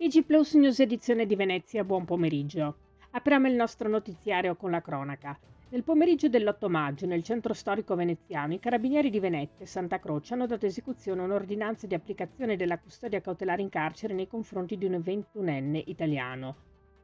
TG Plus News edizione di Venezia, buon pomeriggio. Apriamo il nostro notiziario con la cronaca. Nel pomeriggio dell'8 maggio, nel centro storico veneziano, i carabinieri di Venezia e Santa Croce hanno dato esecuzione a un'ordinanza di applicazione della custodia cautelare in carcere nei confronti di un 21enne italiano.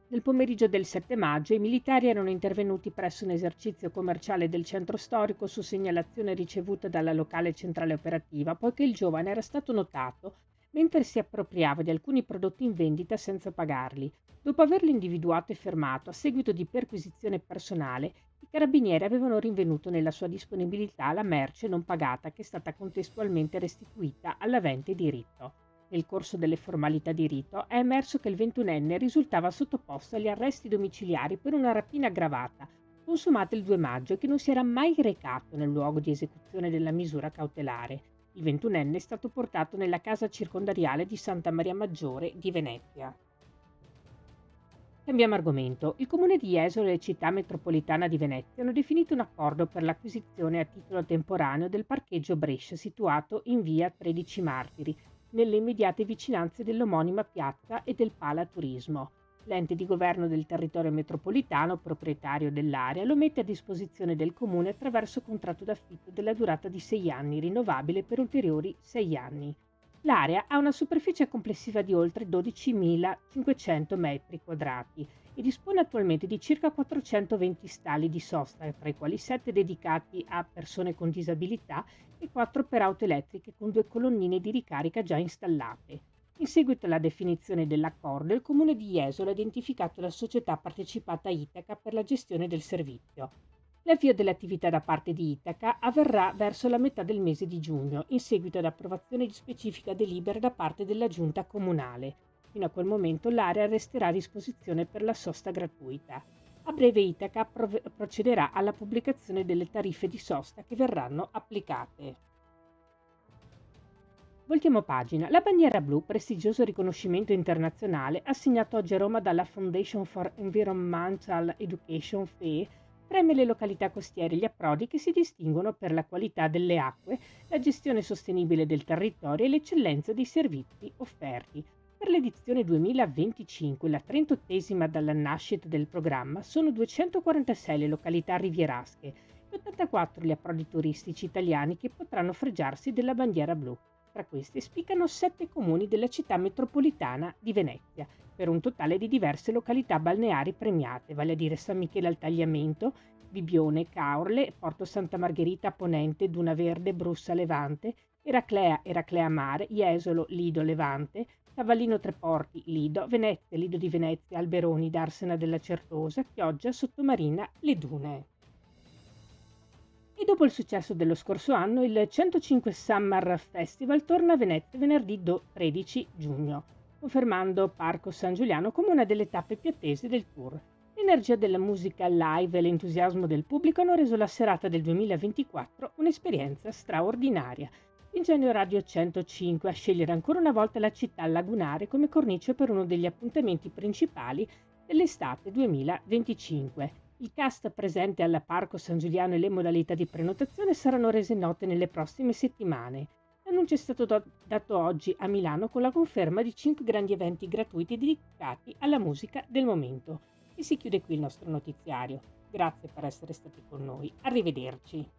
Nel pomeriggio del 7 maggio i militari erano intervenuti presso un esercizio commerciale del centro storico su segnalazione ricevuta dalla locale centrale operativa, poiché il giovane era stato notato mentre si appropriava di alcuni prodotti in vendita senza pagarli. Dopo averlo individuato e fermato a seguito di perquisizione personale, i carabinieri avevano rinvenuto nella sua disponibilità la merce non pagata che è stata contestualmente restituita all'avente di rito. Nel corso delle formalità di rito è emerso che il 21enne risultava sottoposto agli arresti domiciliari per una rapina aggravata, consumata il 2 maggio e che non si era mai recato nel luogo di esecuzione della misura cautelare. Il 21enne è stato portato nella casa circondariale di Santa Maria Maggiore di Venezia. Cambiamo argomento. Il comune di Jesolo e Città metropolitana di Venezia hanno definito un accordo per l'acquisizione a titolo temporaneo del parcheggio Brescia situato in via 13 Martiri, nelle immediate vicinanze dell'omonima piazza e del Pala Turismo. L'ente di governo del territorio metropolitano, proprietario dell'area, lo mette a disposizione del comune attraverso contratto d'affitto della durata di 6 anni, rinnovabile per ulteriori 6 anni. L'area ha una superficie complessiva di oltre 12.500 metri quadrati e dispone attualmente di circa 420 stalli di sosta, tra i quali 7 dedicati a persone con disabilità e 4 per auto elettriche con 2 colonnine di ricarica già installate. In seguito alla definizione dell'accordo, il comune di Jesolo ha identificato la società partecipata Itaca per la gestione del servizio. L'avvio dell'attività da parte di Itaca avverrà verso la metà del mese di giugno, in seguito ad approvazione di specifica delibera da parte della giunta comunale. Fino a quel momento l'area resterà a disposizione per la sosta gratuita. A breve Itaca procederà alla pubblicazione delle tariffe di sosta che verranno applicate. Voltiamo pagina. La bandiera blu, prestigioso riconoscimento internazionale, assegnato oggi a Roma dalla Foundation for Environmental Education FEE, preme le località costiere e gli approdi che si distinguono per la qualità delle acque, la gestione sostenibile del territorio e l'eccellenza dei servizi offerti. Per l'edizione 2025, la 38esima dalla nascita del programma, sono 246 le località rivierasche e 84 gli approdi turistici italiani che potranno fregiarsi della bandiera blu. Tra questi spiccano 7 comuni della città metropolitana di Venezia, per un totale di diverse località balneari premiate, vale a dire San Michele al Tagliamento, Bibione, Caorle, Porto Santa Margherita Ponente, Duna Verde, Brussa Levante, Eraclea Mare, Jesolo, Lido Levante, Cavallino Treporti, Lido, Venezia, Lido di Venezia, Alberoni, Darsena della Certosa, Chioggia, Sottomarina, Le Dune. E dopo il successo dello scorso anno, il 105 Summer Festival torna a Venezia venerdì 13 giugno, confermando Parco San Giuliano come una delle tappe più attese del tour. L'energia della musica live e l'entusiasmo del pubblico hanno reso la serata del 2024 un'esperienza straordinaria, spingendo Radio 105 a scegliere ancora una volta la città lagunare come cornice per uno degli appuntamenti principali dell'estate 2025. Il cast presente al Parco San Giuliano e le modalità di prenotazione saranno rese note nelle prossime settimane. L'annuncio è stato dato oggi a Milano con la conferma di 5 grandi eventi gratuiti dedicati alla musica del momento. E si chiude qui il nostro notiziario. Grazie per essere stati con noi. Arrivederci.